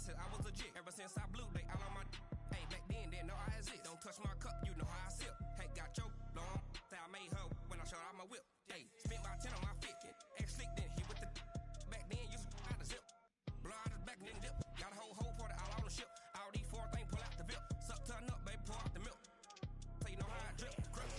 since I was a jit. Ever since I blew, they all on my. Hey, back then, they know I exist. Don't touch my cup, you know how I sip. Hey, got your long. Say I made her when I showed out my whip. Hey, spent my 10 on my fit. Ex-slick, then hit with the. Back then, you out the zip. Blow out his back, then dip. Got a whole party all on the ship. All these four things, pull out the VIP. Suck, turn up, baby, pour out the milk. So you know how I drip. Crush.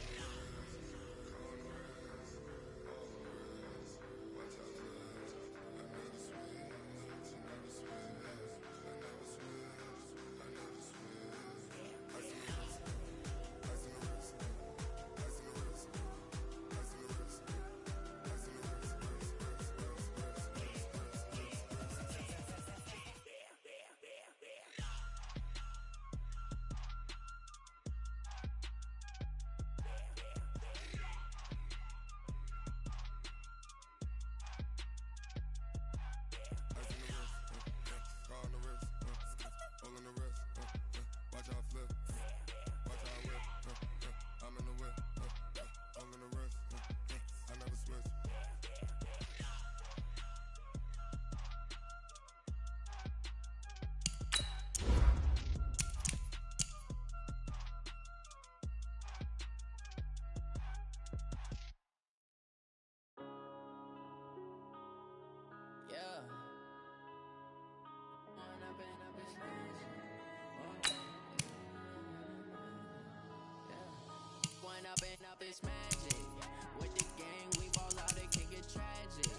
Up this magic. With the gang, we ball out, it can get tragic.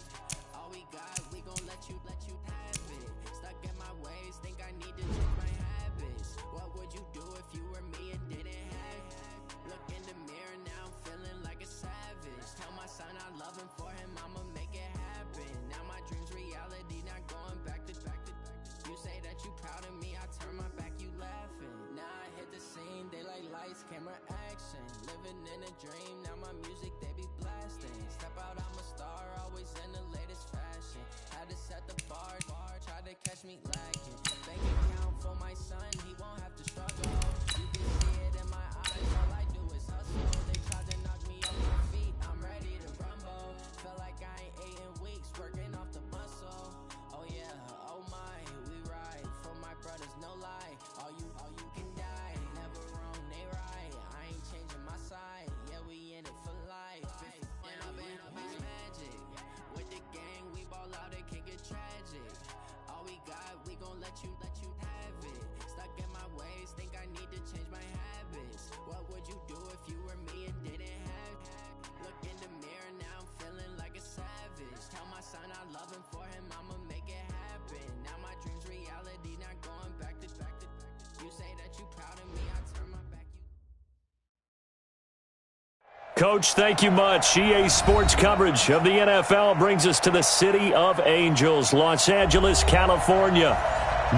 All we got, we gon' let you have it. Stuck in my ways, think I need to change my habits. What would you do if you were me and didn't have it? Look in the mirror, now I'm feeling like a savage. Tell my son I love him, for him I'ma make it happen. Now my dream's reality, not going back to. You say that you proud of me, I turn my back, you laughing. Now I hit the scene, they like lights, camera, action. Living in a dream, now my music, they be blasting. Step out, I'm a star, always in the latest fashion. Had to set the bar, tried to catch me lacking. Bank account for my son, he won't have to struggle. You can see it in my eyes, all I do is hustle. They tried to knock me off my feet, I'm ready to rumble. Feel like I ain't ate in weeks, working off the muscle. Oh yeah, oh my, we ride for my brothers, no lie. All you can die, never wrong, they right. I ain't changing my side, yeah, we in it for life. When I've been up is magic. With the gang, we ball out, it can get tragic. All we got, we gon' let you have it. Stuck in my ways, think I need to change my habits. What would you do if you were me and didn't have it? Look in the mirror, now I'm feeling like a savage. Tell my son I love him, for him I'ma make it happen. Now my dream's reality, not going back to. You say that you proud of me, I turn my back. Coach, thank you much. EA Sports coverage of the NFL brings us to the City of Angels, Los Angeles, California.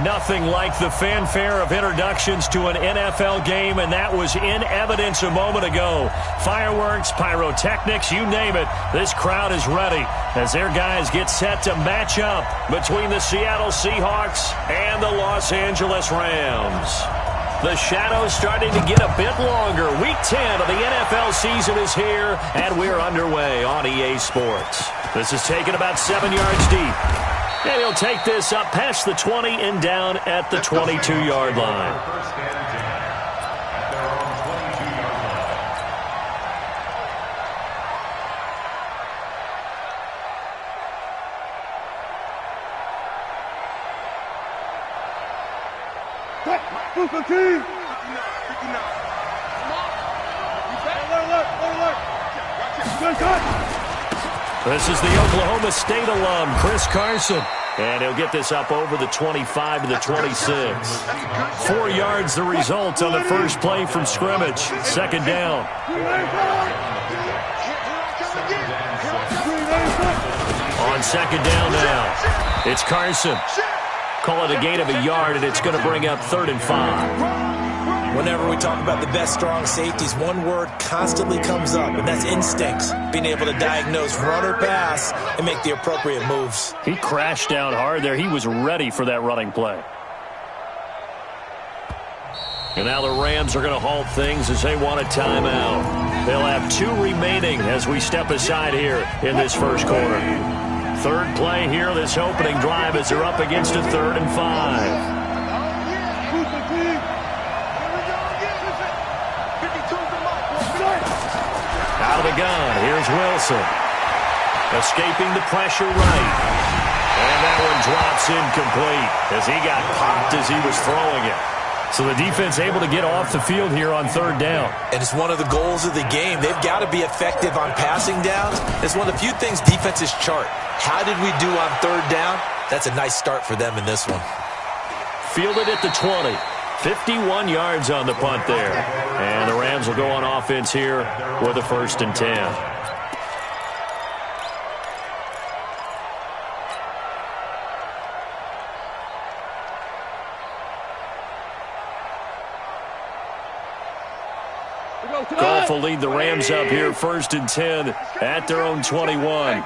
Nothing like the fanfare of introductions to an NFL game, and that was in evidence a moment ago. Fireworks, pyrotechnics, you name it. This crowd is ready as their guys get set to match up between the Seattle Seahawks and the Los Angeles Rams. The shadow's starting to get a bit longer. Week 10 of the NFL season is here, and we're underway on EA Sports. This is taken about 7 yards deep. And he'll take this up past the 20 and down at the 22-yard line. This is the Oklahoma State alum, Chris Carson. And he'll get this up over the 25 to the 26. 4 yards the result on the first play from scrimmage. Second down. On second down now, it's Carson. Call it a gain of a yard, and it's going to bring up 3rd and 5. Whenever we talk about the best strong safeties, one word constantly comes up, and that's instincts. Being able to diagnose run or pass and make the appropriate moves. He crashed down hard there. He was ready for that running play. And now the Rams are going to halt things as they want a timeout. They'll have 2 remaining as we step aside here in this first quarter. Third play here, this opening drive as they're up against a 3rd and 5. Out of the gun, here's Wilson. Escaping the pressure right. And that one drops incomplete as he got popped as he was throwing it. So the defense able to get off the field here on 3rd down. And it's one of the goals of the game. They've got to be effective on passing downs. It's one of the few things defenses chart. How did we do on 3rd down? That's a nice start for them in this one. Fielded at the 20. 51 yards on the punt there. And the Rams will go on offense here with a 1st and 10. Goff will lead the Rams up here 1st and 10 at their own 21.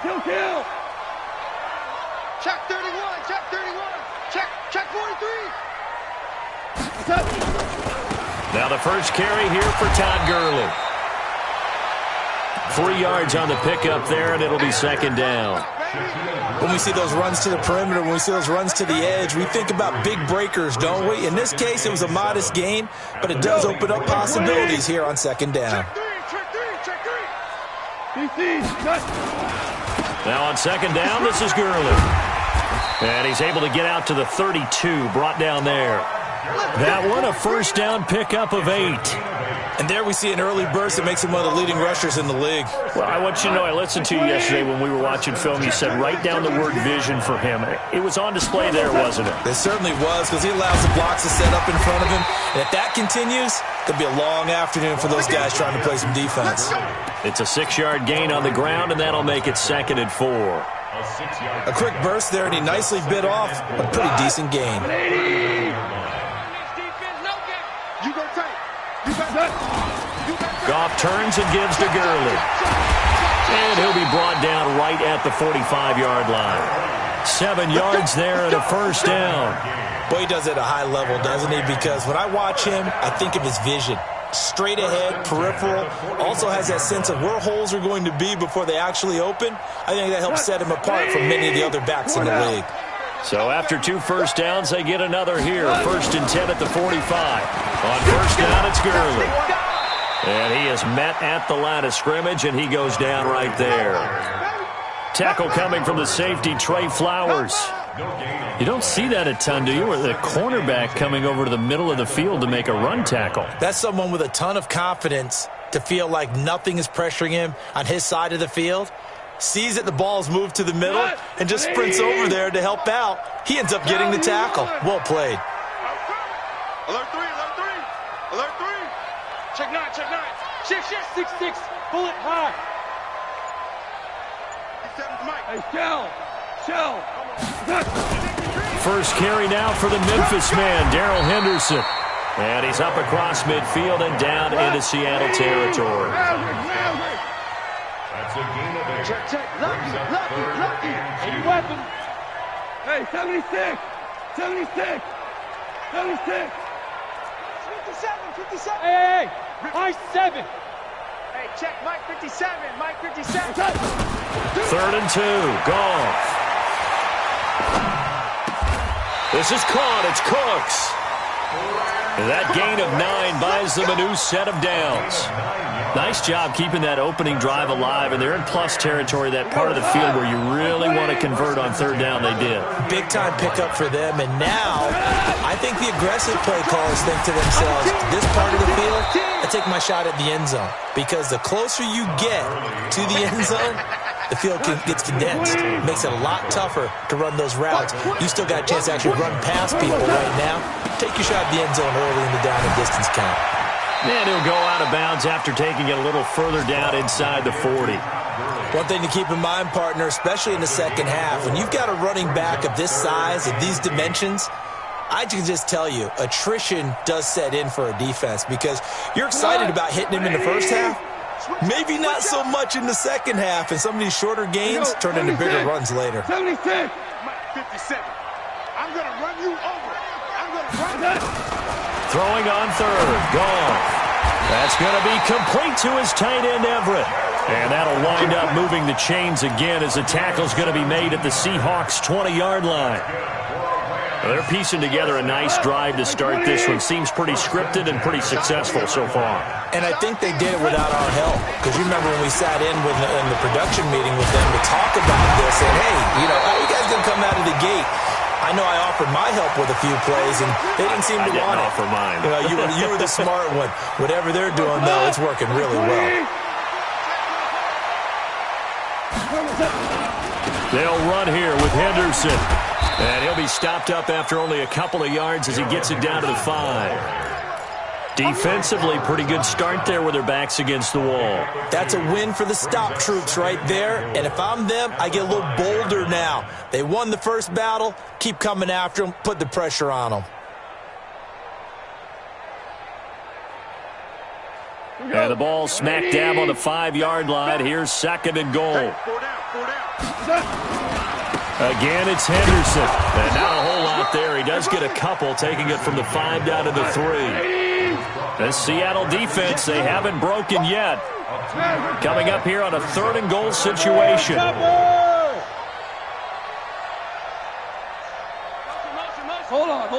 Check 31, check 31, check 43. Now the first carry here for Todd Gurley. 3 yards on the pickup there, and it'll be 2nd down. When we see those runs to the perimeter, when we see those runs to the edge, we think about big breakers, don't we? In this case, it was a modest gain, but it does open up possibilities here on 2nd down. Now on 2nd down, this is Gurley. And he's able to get out to the 32, brought down there. That one, a 1st down pickup of 8. And there we see an early burst that makes him one of the leading rushers in the league. Well, I want you to know, I listened to you yesterday when we were watching film. You said write down the word vision for him. It was on display there, wasn't it? It certainly was, because he allows the blocks to set up in front of him. And if that continues, it'll be a long afternoon for those guys trying to play some defense. It's a 6-yard gain on the ground, and that'll make it 2nd and 4. A quick burst there, and he nicely bit off a pretty decent gain. Goff turns and gives to Gurley. And he'll be brought down right at the 45-yard line. 7 yards there and a 1st down. Boy, he does it at a high level, doesn't he? Because when I watch him, I think of his vision. Straight ahead, peripheral. Also has that sense of where holes are going to be before they actually open. I think that helps set him apart from many of the other backs in the league. So after 2 1st downs, they get another here. 1st and 10 at the 45. On 1st down, it's Gurley. And he is met at the line of scrimmage, and he goes down right there. Tackle coming from the safety, Trey Flowers. You don't see that a ton, do you? Or the cornerback coming over to the middle of the field to make a run tackle. That's someone with a ton of confidence to feel like nothing is pressuring him on his side of the field. Sees that the ball's moved to the middle and just sprints over there to help out. He ends up getting the tackle. Well played. Alert 3, alert 3, alert 3. Check 9, check 9. Shift, 6-6. Bullet high. Hey, shell. First carry now for the Memphis man, Darrell Henderson. And he's up across midfield and down into Seattle territory. Check. Lucky. Any weapon. Hey, 76. 57. Hey. Mike 7. Hey, check Mike 57. 3rd and 2. Goff. This is caught. It's Cooks. That gain of 9 buys them a new set of downs. Nice job keeping that opening drive alive, and they're in plus territory, that part of the field where you really want to convert on 3rd down. They did. Big-time pickup for them, and now I think the aggressive play callers think to themselves, this part of the field, I take my shot at the end zone, because the closer you get to the end zone, the field gets condensed. It makes it a lot tougher to run those routes. You still got a chance to actually run past people right now. Take your shot at the end zone early in the down and distance count. And he'll go out of bounds after taking it a little further down inside the 40. One thing to keep in mind, partner, especially in the second half, when you've got a running back of this size, of these dimensions, I can just tell you, attrition does set in for a defense, because you're excited about hitting him in the first half. Maybe not so much in the second half, and some of these shorter gains turn into bigger runs later. 76. 57. I'm going to run you over. I'm going to run that. Throwing on 3rd. Goff. That's going to be complete to his tight end, Everett. And that'll wind up moving the chains again as the tackle's going to be made at the Seahawks' 20-yard line. Well, they're piecing together a nice drive to start this one. Seems pretty scripted and pretty successful so far. And I think they did it without our help. Because you remember when we sat in the production meeting with them to talk about this, and hey, how are you guys going to come out of the gate? I know I offered my help with a few plays, and they didn't seem to want it. I didn't offer mine. You were the smart one. Whatever they're doing, though, it's working really well. They'll run here with Henderson. And he'll be stopped up after only a couple of yards as he gets it down to the 5. Defensively, pretty good start there with their backs against the wall. That's a win for the stop troops right there. And if I'm them, I get a little bolder now. They won the first battle. Keep coming after them. Put the pressure on them. And the ball smack dab on the 5-yard line. Here's 2nd and goal. Again, it's Henderson. And not a whole lot there. He does get a couple, taking it from the 5 down to the 3. The Seattle defense, they haven't broken yet. Coming up here on a 3rd and goal situation. Hold on.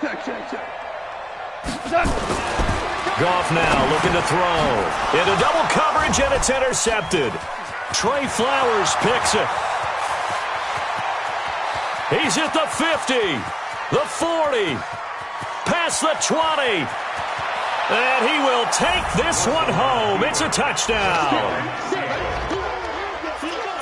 Check. Goff now looking to throw. Into double coverage, and it's intercepted. Trey Flowers picks it. He's at the 50, the 40, past the 20. And he will take this one home. It's a touchdown.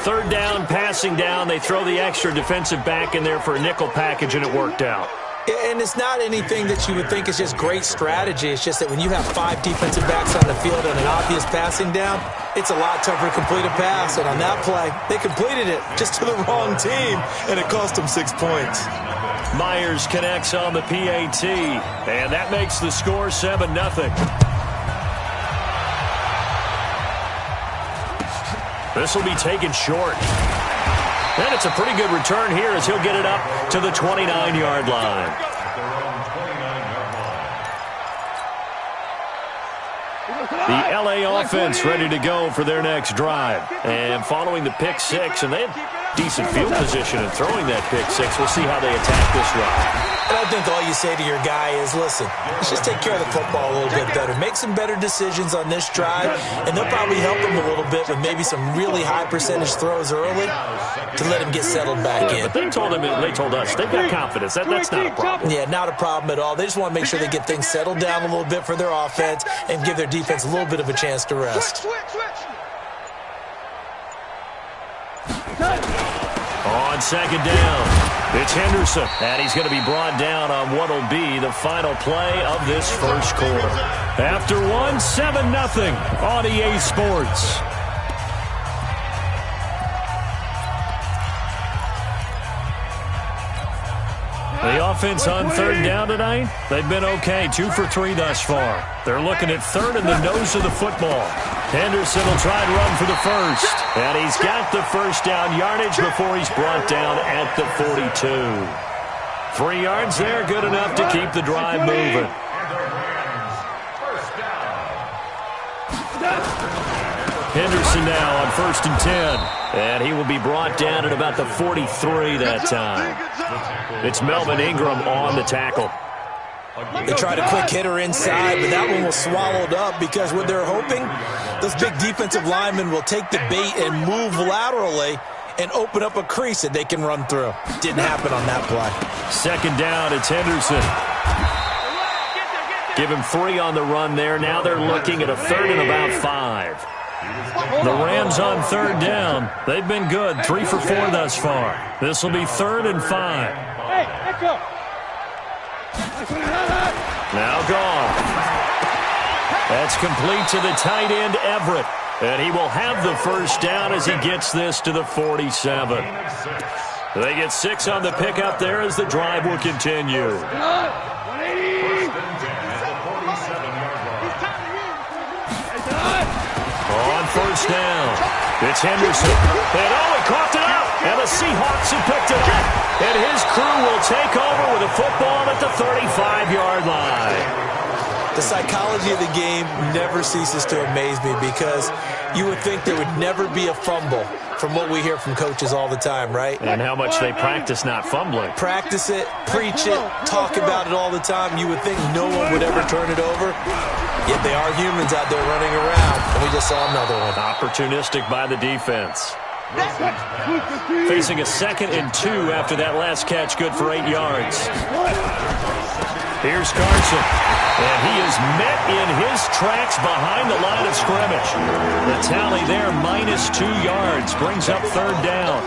3rd down, passing down. They throw the extra defensive back in there for a nickel package, and it worked out. And it's not anything that you would think is just great strategy. It's just that when you have 5 defensive backs on the field and an obvious passing down, it's a lot tougher to complete a pass. And on that play, they completed it just to the wrong team, and it cost them 6 points. Myers connects on the PAT, and that makes the score 7-0. This will be taken short. And it's a pretty good return here as he'll get it up to the 29-yard line. The L.A. offense ready to go for their next drive. And following the pick 6, and they have decent field position in throwing that pick 6. We'll see how they attack this run. And I think all you say to your guy is, listen, let's just take care of the football a little bit better. Make some better decisions on this drive, and they'll probably help him a little bit with maybe some really high percentage throws early to let him get settled back in. But they told us, they've got confidence. That's not a problem. Yeah, not a problem at all. They just want to make sure they get things settled down a little bit for their offense and give their defense a little bit of a chance to rest. On 2nd down, it's Henderson, and he's going to be brought down on what will be the final play of this first quarter. After 7-0 on EA Sports. The offense on 3rd down tonight, they've been okay, 2 for 3 thus far. They're looking at 3rd in the nose of the football. Henderson will try and run for the 1st. And he's got the 1st down yardage before he's brought down at the 42. 3 yards there, good enough to keep the drive moving. Henderson now on 1st and 10. And he will be brought down at about the 43 that time. It's Melvin Ingram on the tackle. They tried a quick hitter inside, but that one was swallowed up because what they're hoping, those big defensive linemen will take the bait and move laterally and open up a crease that they can run through. Didn't happen on that play. 2nd down, it's Henderson. Give him 3 on the run there. Now they're looking at a 3rd and about 5. The Rams on 3rd down. They've been good, 3 for 4 thus far. This will be 3rd and 5. Now gone. That's complete to the tight end, Everett. And he will have the 1st down as he gets this to the 47. They get 6 on the pickup there as the drive will continue. On 1st down, it's Henderson. And he coughed it up. And the Seahawks have picked it up. And his crew will take over with a football at the 35-yard line. The psychology of the game never ceases to amaze me because you would think there would never be a fumble from what we hear from coaches all the time, right? And how much they practice not fumbling. Practice it, preach it, talk about it all the time. You would think no one would ever turn it over. Yet they are humans out there running around, and we just saw another one. Opportunistic by the defense. Facing a 2nd and 2 after that last catch, good for 8 yards. Here's Carson, and he is met in his tracks behind the line of scrimmage. The tally there, -2 yards, brings up 3rd down.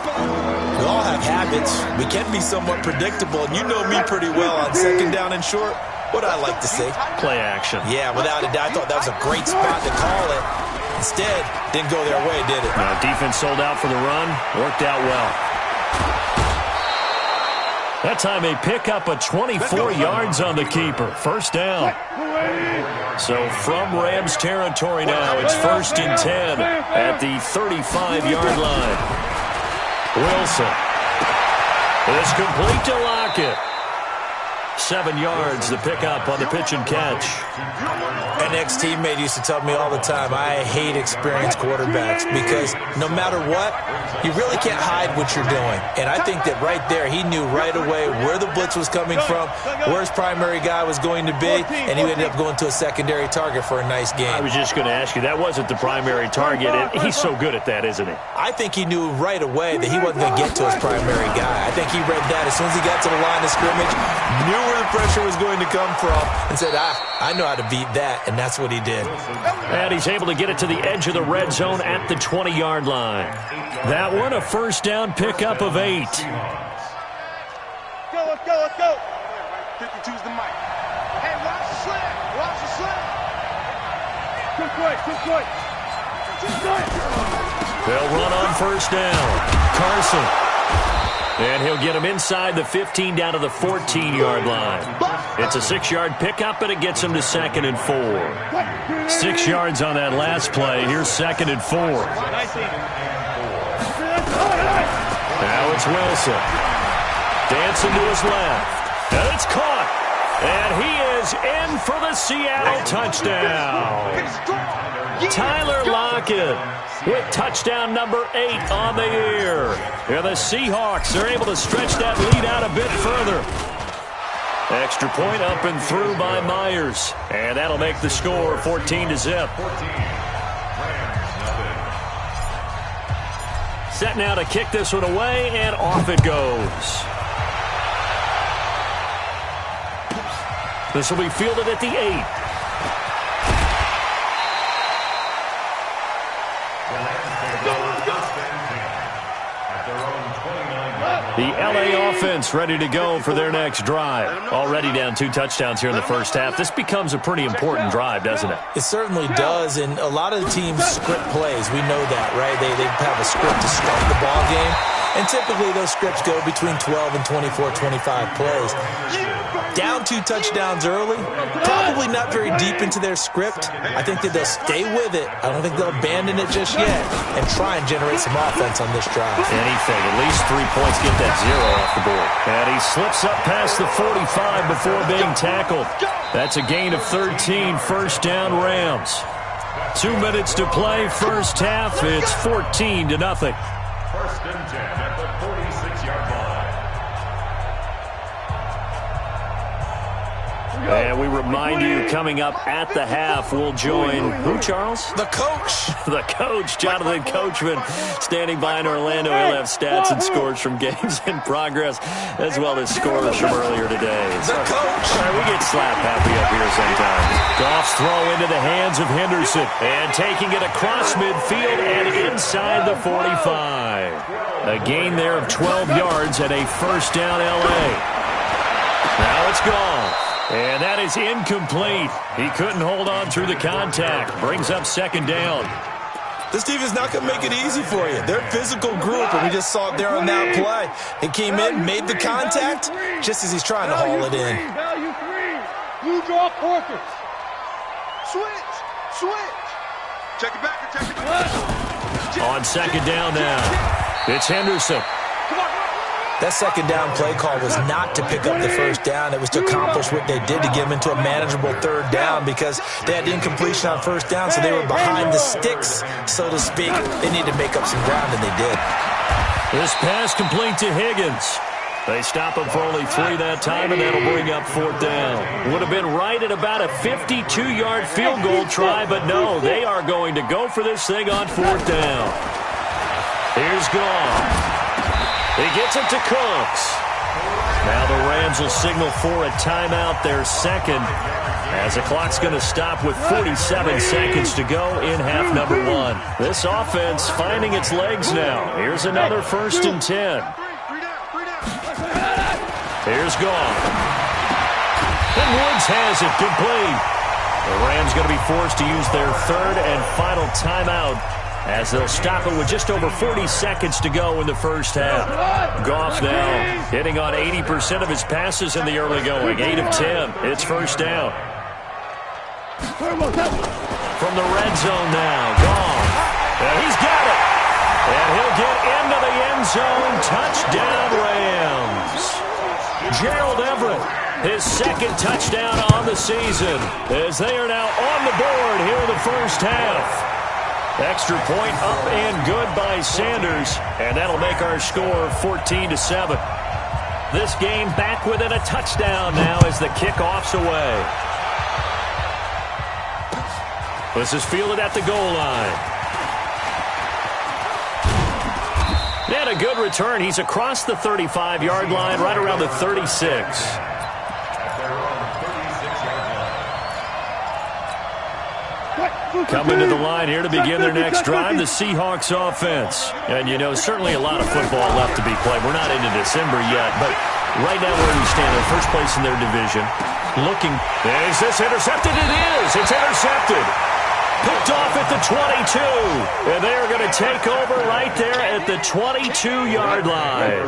We all have habits. We can be somewhat predictable, and you know me pretty well on 2nd down and short. What I like to see? Play action. Yeah, without a doubt. I thought that was a great spot to call it. Instead, didn't go their way, did it? Now, defense sold out for the run. Worked out well. That time they pick up a 24 yards on the keeper. 1st down. So from Rams territory now, it's 1st and 10 at the 35-yard line. Wilson. It's complete to Lockett. 7 yards, the pickup on the pitch and catch. An ex-teammate used to tell me all the time, I hate experienced quarterbacks because no matter what, you really can't hide what you're doing. And I think that right there, he knew right away where the blitz was coming from, where his primary guy was going to be, and he ended up going to a secondary target for a nice game. I was just going to ask you, that wasn't the primary target. And he's so good at that, isn't he? I think he knew right away that he wasn't going to get to his primary guy. I think he read that as soon as he got to the line of scrimmage, knew where the pressure was going to come from, and said, I know how to beat that, and that's what he did. And he's able to get it to the edge of the red zone at the 20-yard line. That one, a 1st down pickup of 8. Let's go, let's go, let's go. 52's the mic. Hey, watch the slant, watch the slant. Quick play, quick play. They'll run on 1st down. Carson. And he'll get him inside the 15 down to the 14-yard line. It's a 6-yard pickup, and it gets him to 2nd and 4. 6 yards on that last play. Here's 2nd and 4. Now it's Wilson. Dancing to his left. And it's caught. And he is in for the Seattle touchdown. Tyler Lockett with touchdown number 8 on the year. And the Seahawks are able to stretch that lead out a bit further. Extra point up and through by Myers. And that'll make the score 14-0. Set now to kick this one away, and off it goes. This will be fielded at the 8. The LA offense ready to go for their next drive. Already down 2 touchdowns here in the first half. This becomes a pretty important drive, doesn't it? It certainly does, and a lot of the teams script plays. We know that, right? They have a script to start the ball game, and typically those scripts go between 12 and 24, 25 plays. Down 2 touchdowns early, probably not very deep into their script. I think that they'll stay with it. I don't think they'll abandon it just yet and try and generate some offense on this drive. Anything, at least 3 points, get that 0 off the board. And he slips up past the 45 before being tackled. That's a gain of 13, 1st down Rams. 2 minutes to play, first half. It's 14-0. 1st and 10 at the 46-yard line. And we remind you, coming up at the half, we'll join who, Charles? The coach. The coach, Jonathan Coachman, standing by in Orlando. He'll have stats and scores from games in progress, as well as scores from earlier today. The coach. Sorry, we get slap happy up here sometimes. Goff's throw into the hands of Henderson, and taking it across midfield and inside the 45. A gain there of 12 yards and a 1st down LA. Now it's gone. And that is incomplete. He couldn't hold on through the contact. Brings up 2nd down. This team is not going to make it easy for you. They're a physical group, and we just saw it there on that play. He came in, made the contact, just as he's trying to haul it in. Value 3. Blue draw Porter. Switch. Check it back. Check it back. On 2nd down now. It's Henderson. That second down play call was not to pick up the first down. It was to accomplish what they did, to get them into a manageable third down, because they had incompletion on first down, so they were behind the sticks, so to speak. They needed to make up some ground, and they did. This pass complete to Higgins. They stop him for only 3 that time, and that'll bring up 4th down. Would have been right at about a 52-yard field goal try, but no, they are going to go for this thing on 4th down. Here's Goff. He gets it to Cooks. Now the Rams will signal for a timeout, their second, as the clock's going to stop with 47 seconds to go in half number 1. This offense finding its legs now. Here's another 1st and 10. Here's Goff. And Woods has it complete. The Rams going to be forced to use their 3rd and final timeout, as they'll stop it with just over 40 seconds to go in the first half. Goff now hitting on 80% of his passes in the early going. 8 of 10. It's 1st down. From the red zone now, Goff. He's got it. And he'll get into the end zone. Touchdown, Rams. Gerald Everett, his 2nd touchdown on the season, as they are now on the board here in the first half. Extra point up and good by Sanders, and that'll make our score 14-7. This game back within a touchdown now as the kickoff's away. This is fielded at the goal line. And a good return. He's across the 35-yard line, right around the 36. Coming to the line here to begin their next drive, the Seahawks offense. And, you know, certainly a lot of football left to be played. We're not into December yet, but right now where we stand, in first place in their division. Looking, is this intercepted? It is. It's intercepted. Picked off at the 22. And they are going to take over right there at the 22-yard line.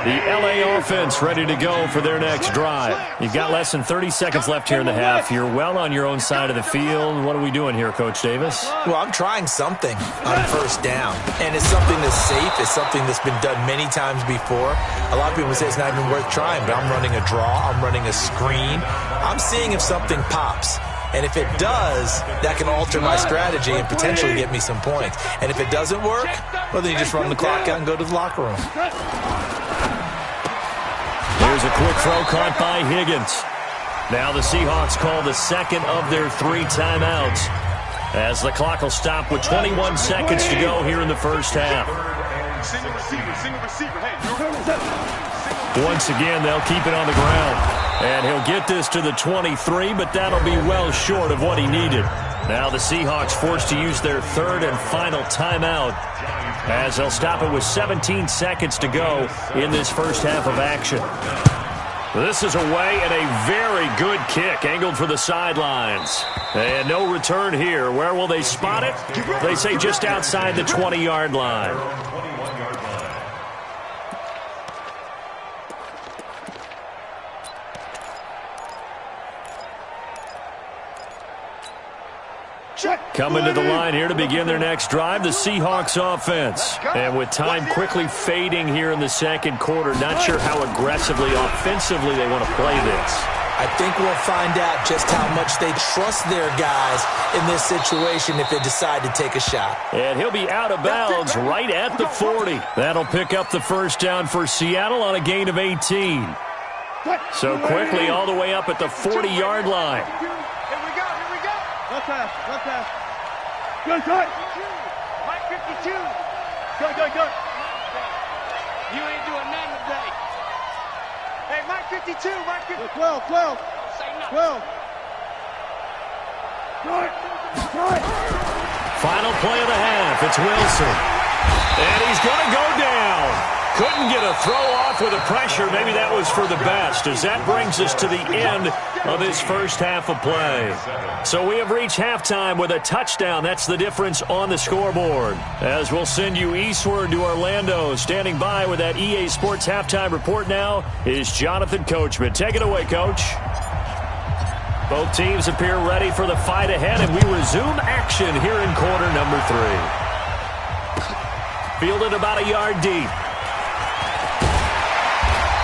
The LA offense ready to go for their next drive. You've got less than 30 seconds left here in the half. You're well on your own side of the field. What are we doing here, Coach Davis? Well, I'm trying something on 1st down. And it's something that's safe. It's something that's been done many times before. A lot of people say it's not even worth trying, but I'm running a draw. I'm running a screen. I'm seeing if something pops. And if it does, that can alter my strategy and potentially get me some points. And if it doesn't work, well, then you just run the clock out and go to the locker room. Here's a quick throw caught by Higgins. Now the Seahawks call the 2nd of their 3 timeouts, as the clock will stop with 21 seconds to go here in the first half. Once again, they'll keep it on the ground. And he'll get this to the 23, but that'll be well short of what he needed. Now the Seahawks forced to use their 3rd and final timeout, as they'll stop it with 17 seconds to go in this first half of action. This is away, and a very good kick angled for the sidelines. And no return here. Where will they spot it? They say just outside the 20-yard line. Coming to the line here to begin their next drive, the Seahawks offense. And with time quickly fading here in the second quarter, not sure how aggressively, offensively they want to play this. I think we'll find out just how much they trust their guys in this situation if they decide to take a shot. And he'll be out of bounds right at the 40. That'll pick up the 1st down for Seattle on a gain of 18. So quickly all the way up at the 40-yard line. Left pass. Good. Mike 52. Good. You ain't doing nothing today. Hey, Mike 52. Mike 52. 12. 12. Good. Final play of the half. It's Wilson. And he's going to go down. Couldn't get a throw off with the pressure. Maybe that was for the best, as that brings us to the end of this first half of play. So we have reached halftime with a touchdown. That's the difference on the scoreboard. As we'll send you eastward to Orlando. Standing by with that EA Sports halftime report now is Jonathan Coachman. Take it away, Coach. Both teams appear ready for the fight ahead, and we resume action here in quarter number 3. Fielded about a yard deep.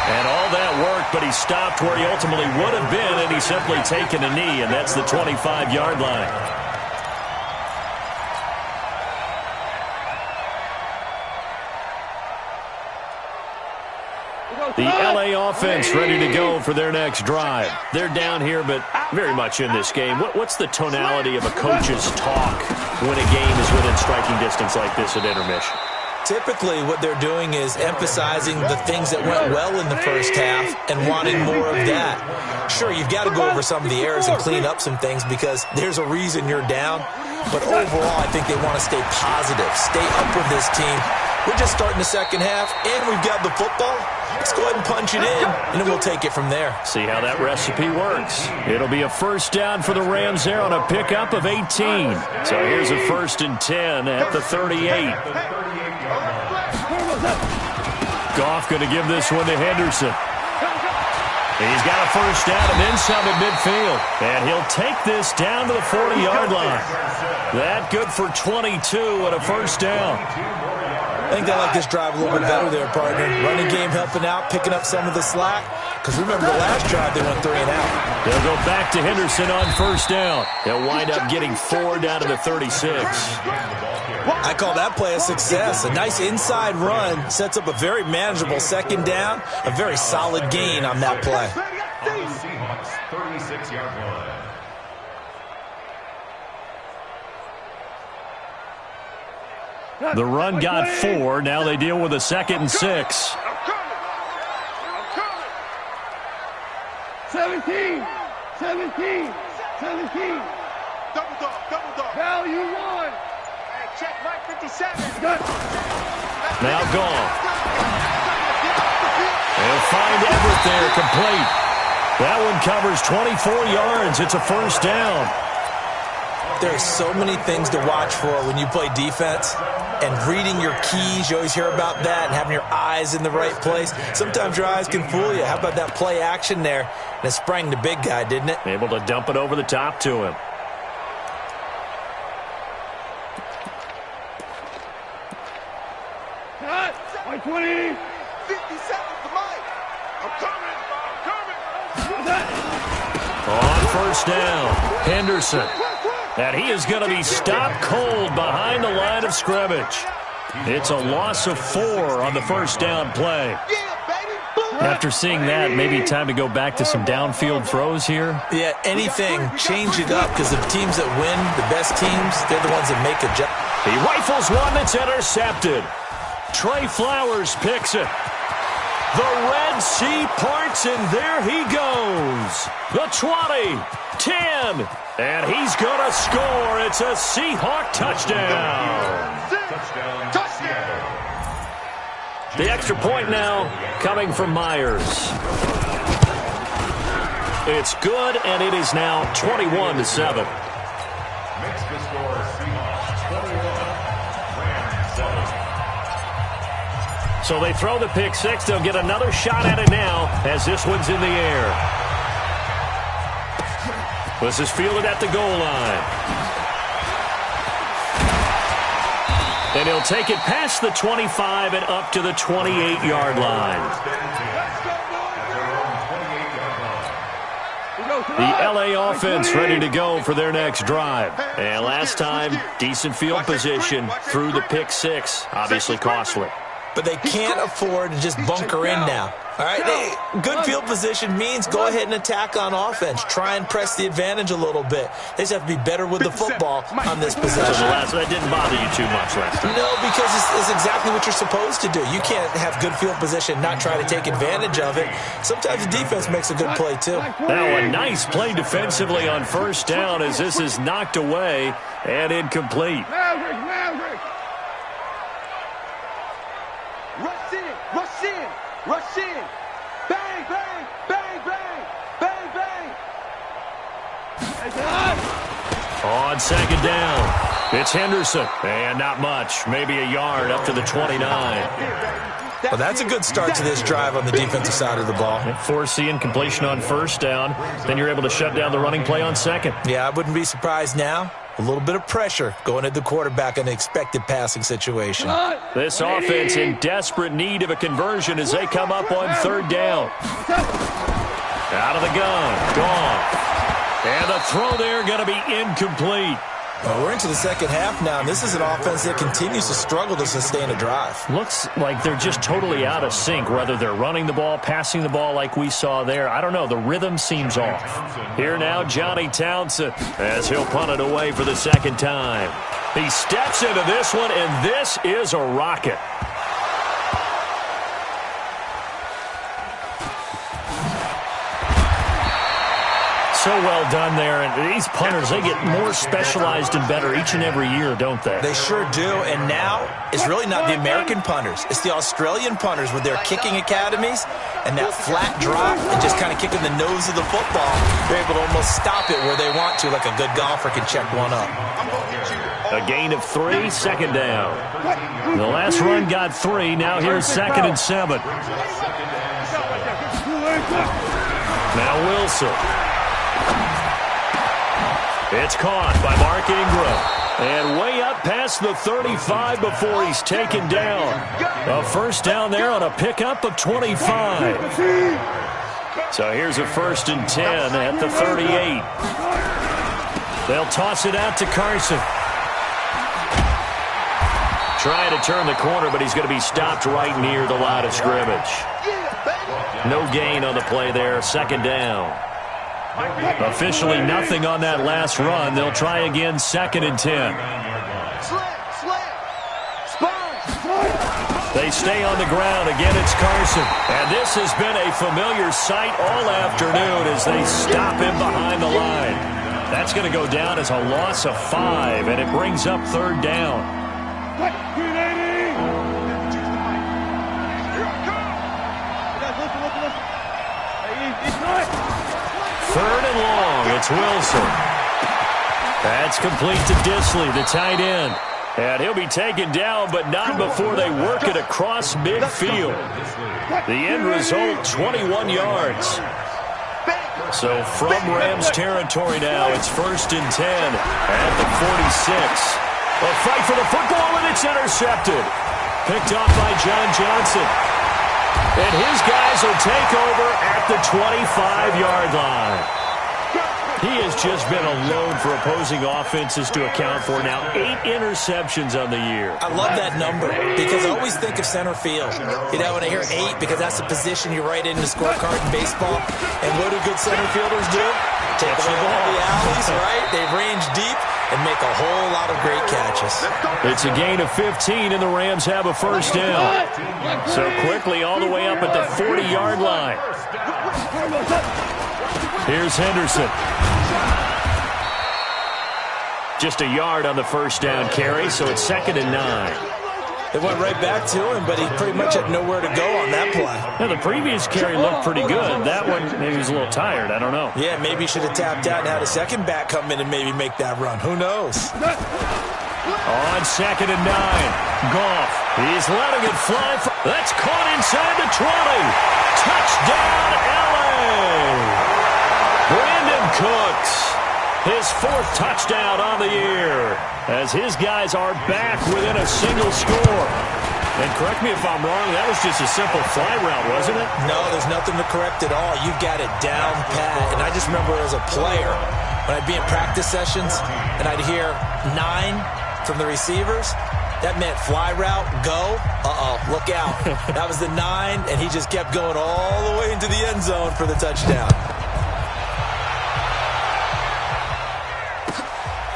And all that work, but he stopped where he ultimately would have been, and he's simply taken a knee, and that's the 25-yard line. The LA offense ready to go for their next drive. They're down here, but very much in this game. What's the tonality of a coach's talk when a game is within striking distance like this at intermission? Typically, what they're doing is emphasizing the things that went well in the first half and wanting more of that. Sure, you've got to go over some of the errors and clean up some things because there's a reason you're down. But overall, I think they want to stay positive, stay up with this team. We're just starting the second half, and we've got the football. Let's go ahead and punch it in, and then we'll take it from there. See how that recipe works. It'll be a first down for the Rams there on a pickup of 18. So here's a 1st and 10 at the 38. Goff going to give this one to Henderson. He's got a first down and then some at midfield. And he'll take this down to the 40-yard line. That good for 22 and a first down. I think they like this drive a little bit better there, partner. Running game helping out, picking up some of the slack. Because remember the last drive, they went 3 and out. They'll go back to Henderson on first down. They'll wind up getting 4 down to the 36. I call that play a success. A nice inside run sets up a very manageable second down. A very solid gain on that play. On the Seahawks 36-yard line. The run got 4. Now they deal with a 2nd and 6. I'm coming. 17. Double dog. Value 1. Hey, check Mike 57. Now gone. They'll find Everett there, complete. That one covers 24 yards. It's a first down. There are so many things to watch for when you play defense. And reading your keys, you always hear about that, and having your eyes in the right place. Sometimes your eyes can fool you. How about that play action there? And it sprang the big guy, didn't it? Able to dump it over the top to him. Cut. 20. 50 seconds to Mike. I'm coming. On first down, Henderson. And he is going to be stopped cold behind the line of scrimmage. It's a loss of 4 on the first down play. After seeing that, maybe time to go back to some downfield throws here. Yeah, anything. Change it up because the teams that win, the best teams, they're the ones that make a jump. He rifles one that's intercepted. Trey Flowers picks it. The Red Sea parts, and there he goes. The 20, 10, and he's going to score. It's a Seahawk touchdown. Touchdown. The extra point now coming from Myers. It's good, and it is now 21-7. Makes the score Seahawks 21, Rams 7. So they throw the pick six. They'll get another shot at it now as this one's in the air. This is fielded at the goal line. And he'll take it past the 25 and up to the 28-yard line. The LA offense ready to go for their next drive. And last time, decent field position through the pick six. Obviously costly. But they can't afford to just bunker in now. All right, good field position means go ahead and attack on offense. Try and press the advantage a little bit. They just have to be better with the football on this possession. So that didn't bother you too much last time. No, because it's exactly what you're supposed to do. You can't have good field position, not try to take advantage of it. Sometimes the defense makes a good play, too. Now a nice play defensively on first down as this is knocked away and incomplete. Maverick. Rush in. Bang. On second down, it's Henderson. And not much, maybe a yard up to the 29. Well, that's a good start to this drive on the defensive side of the ball. Foreseeing completion on first down. Then you're able to shut down the running play on second. Yeah, I wouldn't be surprised now A little bit of pressure going at the quarterback in an expected passing situation. This offense in desperate need of a conversion as they come up on third down. Out of the gun. Gone. And the throw there going to be incomplete. Well, we're into the second half now, and this is an offense that continues to struggle to sustain a drive. Looks like they're just totally out of sync, whether they're running the ball, passing the ball like we saw there. I don't know. The rhythm seems off. Here now, Johnny Townsend, as he'll punt it away for the second time. He steps into this one, and this is a rocket. So well done there, and these punters, they get more specialized and better each and every year, don't they? They sure do, and now it's really not the American punters. It's the Australian punters with their kicking academies and that flat drop and just kind of kicking the nose of the football. They're able to almost stop it where they want to, like a good golfer can check one up. A gain of 3, second down. The last run got 3, now here's 2nd and 7. Now Wilson. It's caught by Mark Ingram. And way up past the 35 before he's taken down. A first down there on a pickup of 25. So here's a 1st and 10 at the 38. They'll toss it out to Carson. Trying to turn the corner, but he's going to be stopped right near the line of scrimmage. No gain on the play there, 2nd down. Officially nothing on that last run. They'll try again, 2nd and 10. They stay on the ground. Again, it's Carson. And this has been a familiar sight all afternoon as they stop him behind the line. That's going to go down as a loss of 5, and it brings up 3rd down. Third and long, it's Wilson. That's complete to Disley, the tight end. And he'll be taken down, but not before they work it across midfield. The end result, 21 yards. So from Rams territory now, it's 1st and 10 at the 46. A fight for the football, and it's intercepted. Picked off by John Johnson. And his guys will take over at the 25-yard line. He has just been alone for opposing offenses to account for now 8 interceptions on the year. I love that number because I always think of center field. You know, when I hear 8, because that's the position you write in the scorecard in baseball. And what do good center fielders do? Take the ball in the alleys, right? They range deep and make a whole lot of great catches. It's a gain of 15, and the Rams have a first down. So quickly all the way up at the 40-yard line. Here's Henderson. Just a yard on the first down carry, so it's 2nd and 9. They went right back to him, but he pretty much had nowhere to go on that play. Now, the previous carry looked pretty good. That one, maybe he was a little tired. I don't know. Yeah, maybe he should have tapped out and had a second back come in and maybe make that run. Who knows? On 2nd and 9. Goff. He's letting it fly. That's caught inside the 20. Touchdown, L.A. Brandon Cooks. His 4th touchdown on the year as his guys are back within a single score. And correct me if I'm wrong, that was just a simple fly route, wasn't it? No, there's nothing to correct at all. You've got it down pat. And I just remember as a player, when I'd be in practice sessions and I'd hear 9 from the receivers, that meant fly route, go, look out. That was the 9, and he just kept going all the way into the end zone for the touchdown.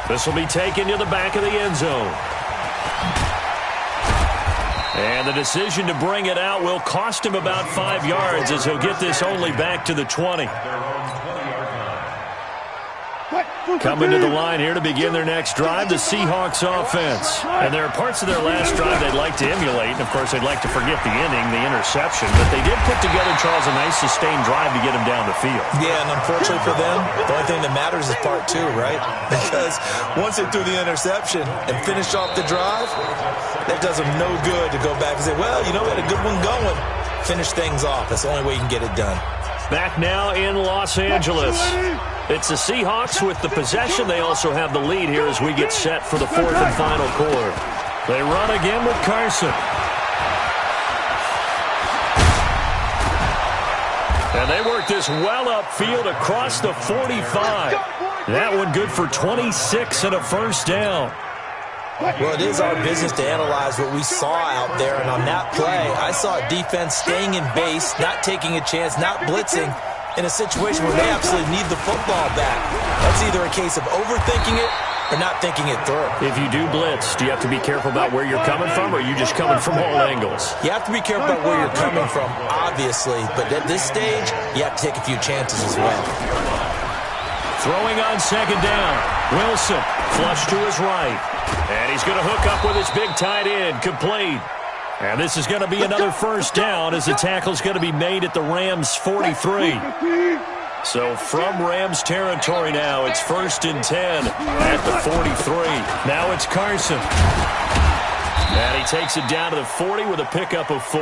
This will be taken to the back of the end zone. And the decision to bring it out will cost him about 5 yards as he'll get this only back to the 20. Coming to the line here to begin their next drive, the Seahawks offense. And there are parts of their last drive they'd like to emulate. And, of course, they'd like to forget the inning, the interception. But they did put together, Charles, a nice sustained drive to get him down the field. Yeah, and unfortunately for them, the only thing that matters is part 2, right? Because once they threw the interception and finished off the drive, that does them no good to go back and say, well, you know, we had a good one going. Finish things off. That's the only way you can get it done. Back now in Los Angeles. It's the Seahawks with the possession. They also have the lead here as we get set for the fourth and final quarter. They run again with Carson. And they work this well upfield across the 45. That one good for 26 and a first down. Well, it is our business to analyze what we saw out there. And on that play, I saw a defense staying in base, not taking a chance, not blitzing in a situation where they absolutely need the football back. That's either a case of overthinking it or not thinking it through. If you do blitz, do you have to be careful about where you're coming from, or are you just coming from all angles? You have to be careful about where you're coming from, obviously. But at this stage, you have to take a few chances as well. Throwing on second down. Wilson, flush to his right. And he's going to hook up with his big tight end, complete. And this is going to be another first down as the tackle's going to be made at the Rams' 43. So from Rams territory now, it's 1st and 10 at the 43. Now it's Carson. And he takes it down to the 40 with a pickup of 4.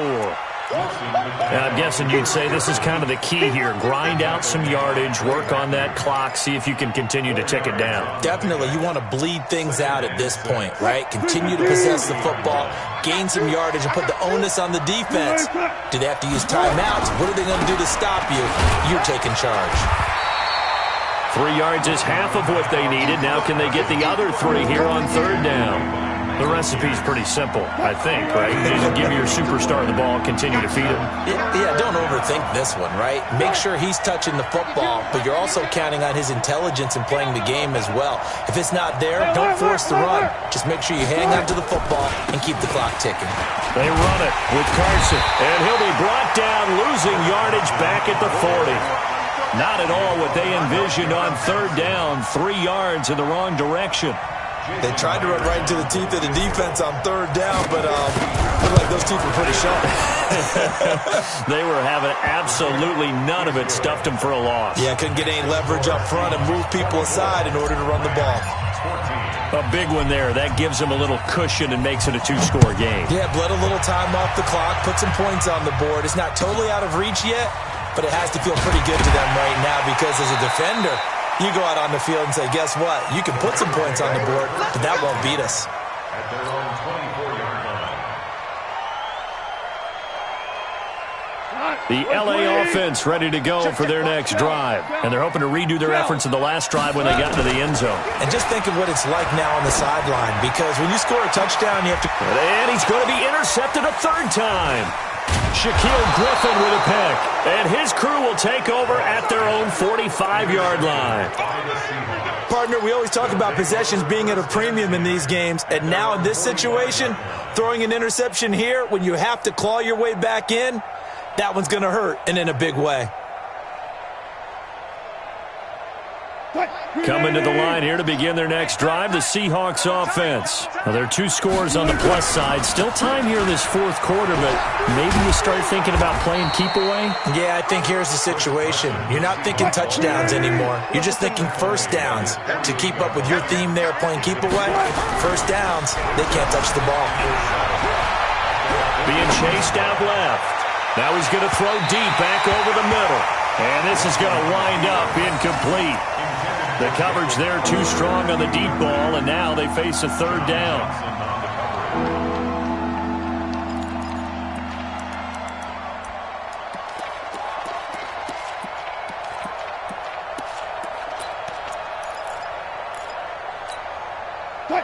Now, I'm guessing you'd say this is kind of the key here. Grind out some yardage, work on that clock, see if you can continue to tick it down. Definitely. You want to bleed things out at this point, right? Continue to possess the football, gain some yardage, and put the onus on the defense. Do they have to use timeouts? What are they going to do to stop you? You're taking charge. 3 yards is half of what they needed. Now can they get the other 3 here on third down? The recipe's pretty simple, I think, right? Just give your superstar the ball, continue to feed him. Yeah, don't overthink this one, right? Make sure he's touching the football, but you're also counting on his intelligence in playing the game as well. If it's not there, don't force the run. Just make sure you hang on to the football and keep the clock ticking. They run it with Carson, and he'll be brought down, losing yardage back at the 40. Not at all what they envisioned on third down, 3 yards in the wrong direction. They tried to run right into the teeth of the defense on third down, but looked like those teeth were pretty sharp. They were having absolutely none of it, stuffed them for a loss. Yeah, couldn't get any leverage up front and move people aside in order to run the ball. A big one there. That gives them a little cushion and makes it a 2-score game. Yeah, bled a little time off the clock, put some points on the board. It's not totally out of reach yet, but it has to feel pretty good to them right now because as a defender, you go out on the field and say, guess what? You can put some points on the board, but that won't beat us. At their own 24-yard line. The L.A. offense ready to go for their next drive. And they're hoping to redo their efforts in the last drive when they got into the end zone. And just think of what it's like now on the sideline, because when you score a touchdown, you have to... And he's going to be intercepted a third time. Shaquille Griffin with a pick, and his crew will take over at their own 45-yard line. Partner, we always talk about possessions being at a premium in these games, and now in this situation, throwing an interception here when you have to claw your way back in, that one's going to hurt, and in a big way. Coming to the line here to begin their next drive, the Seahawks offense. Now, there are 2 scores on the plus side. Still time here in this fourth quarter, but maybe you start thinking about playing keep away? Yeah, I think here's the situation. You're not thinking touchdowns anymore. You're just thinking first downs. To keep up with your theme there, playing keep away, first downs, they can't touch the ball. Being chased out left. Now he's going to throw deep back over the middle. And this is going to wind up incomplete. The coverage there too strong on the deep ball, and now they face a third down.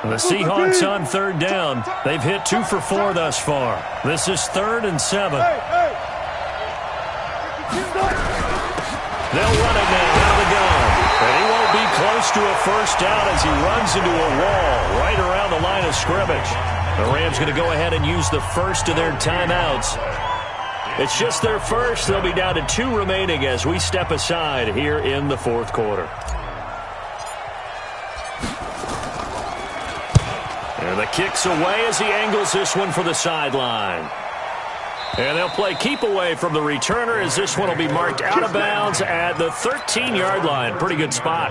The Seahawks on third down. They've hit 2 for 4 thus far. This is 3rd and 7. They'll run it now out of the gun. And he won't be close to a first down as he runs into a wall right around the line of scrimmage. The Rams going to go ahead and use the first of their timeouts. It's just their first. They'll be down to 2 remaining as we step aside here in the fourth quarter. And the kick's away as he angles this one for the sideline. And they'll play keep away from the returner as this one will be marked out of bounds at the 13-yard line. Pretty good spot.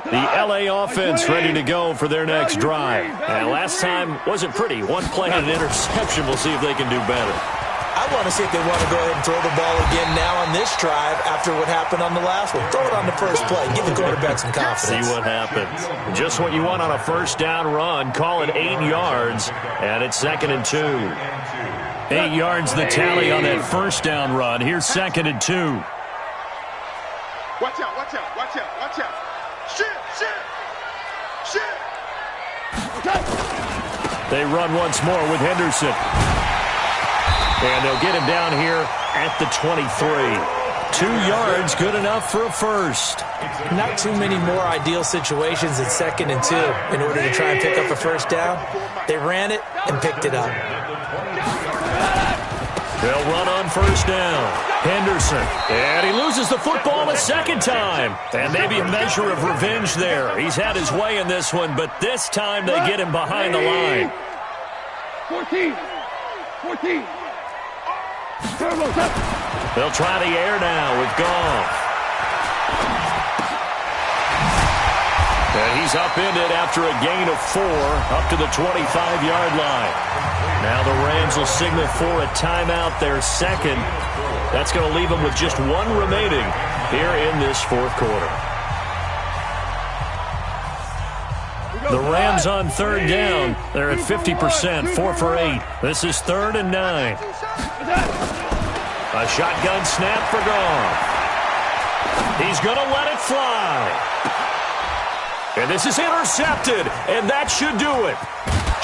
The L.A. offense ready to go for their next drive. And last time wasn't pretty. 1 play and an interception. We'll see if they can do better. I want to see if they want to go ahead and throw the ball again now on this drive after what happened on the last one. Throw it on the first play. Give the quarterback some confidence. See what happens. Just what you want on a first down run. Call it 8 yards, and it's 2nd and 2. 8 yards the tally on that first down run. Here's 2nd and 2. Watch out, watch out, watch out, watch out. Shit, shit, shit. Okay. They run once more with Henderson. And they'll get him down here at the 23. 2 yards, good enough for a first. Not too many more ideal situations at 2nd and 2 in order to try and pick up a first down. They ran it and picked it up. They'll run on first down. Henderson. And he loses the football a second time. And maybe a measure of revenge there. He's had his way in this one, but this time they get him behind the line. 14. They'll try the air now with Goff. And he's upended after a gain of 4 up to the 25-yard line. Now the Rams will signal for a timeout, their second. That's going to leave them with just 1 remaining here in this fourth quarter. The Rams on third down. They're at 50%, 4 for 8. This is 3rd and 9. A shotgun snap for Goff. He's going to let it fly. And this is intercepted, and that should do it.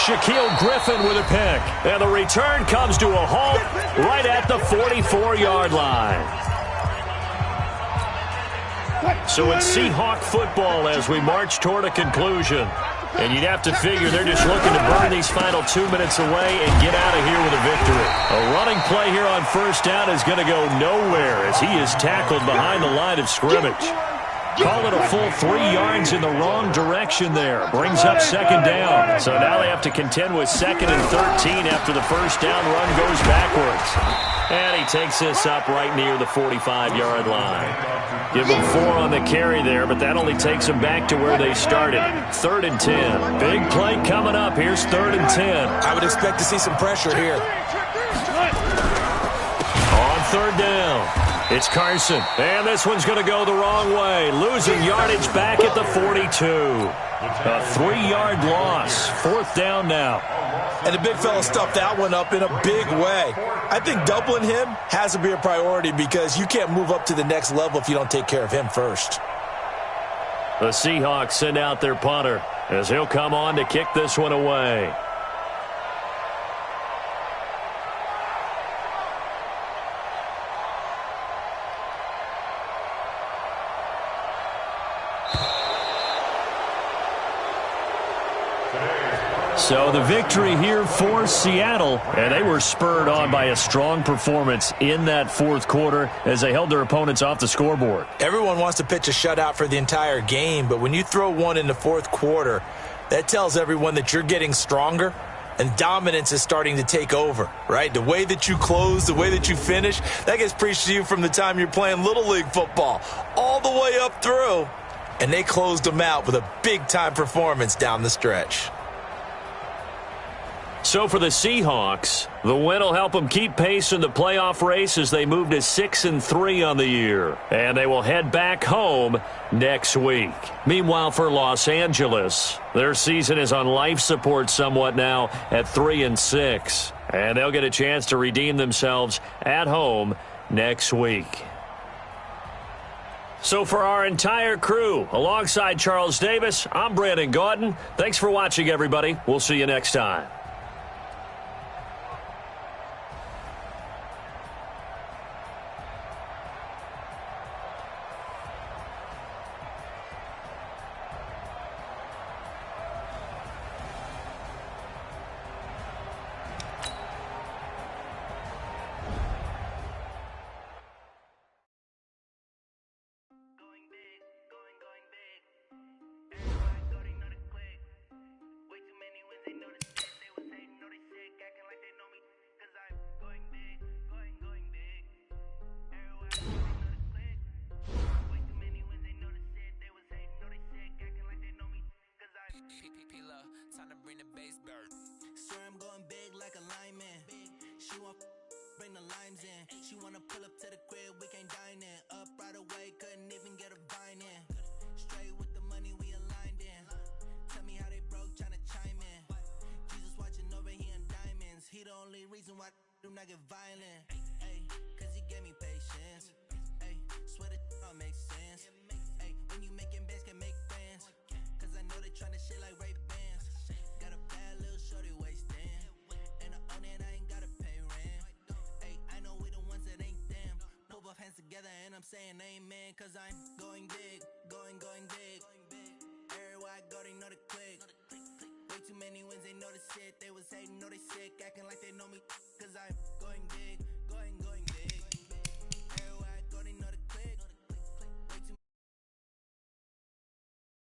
Shaquille Griffin with a pick. And the return comes to a halt right at the 44-yard line. So it's Seahawk football as we march toward a conclusion. And you'd have to figure they're just looking to burn these final 2 minutes away and get out of here with a victory. A running play here on first down is going to go nowhere as he is tackled behind the line of scrimmage. Call it a full 3 yards in the wrong direction there. Brings up 2nd down. So now they have to contend with 2nd and 13 after the first down run goes backwards. And he takes this up right near the 45-yard line. Give them 4 on the carry there, but that only takes them back to where they started. 3rd and 10. Big play coming up. Here's 3rd and 10. I would expect to see some pressure here. On 3rd down, it's Carson. And this one's going to go the wrong way. Losing yardage back at the 42. A 3-yard loss. 4th down now. And the big fella stuffed that one up in a big way. I think doubling him has to be a priority because you can't move up to the next level if you don't take care of him first. The Seahawks send out their punter as he'll come on to kick this one away. So the victory here for Seattle, and they were spurred on by a strong performance in that fourth quarter as they held their opponents off the scoreboard. Everyone wants to pitch a shutout for the entire game, but when you throw one in the fourth quarter, that tells everyone that you're getting stronger and dominance is starting to take over, right? The way that you close, the way that you finish, that gets preached to you from the time you're playing Little League football all the way up through, and they closed them out with a big-time performance down the stretch. So for the Seahawks, the win will help them keep pace in the playoff race as they move to 6-3 on the year. And they will head back home next week. Meanwhile, for Los Angeles, their season is on life support somewhat now at 3-6. And they'll get a chance to redeem themselves at home next week. So for our entire crew, alongside Charles Davis, I'm Brandon Gaudin. Thanks for watching, everybody. We'll see you next time. Time to bring the bass bird. Swear I'm going big like a lineman. She want bring the limes in. She wanna pull up to the crib, we can't dine in. Up right away, couldn't even get a vine in. Straight with the money, we aligned in. Tell me how they broke, tryna chime in. Jesus watching over, he in diamonds. He the only reason why I do not get violent. Ay, cause he gave me patience. Ay, swear that all makes sense. Ay, when you making bands, can make friends. Cause I know they tryna shit like Ray-Bans. Got a bad little shorty wasting. And I own it, I ain't gotta pay rent. Ay, I know we the ones that ain't them. Pull both hands together and I'm saying amen. Cause I'm going big, going big. Everywhere I go, they know the click. Way too many wins, they know the shit. They was hating, know they sick, acting like they know me.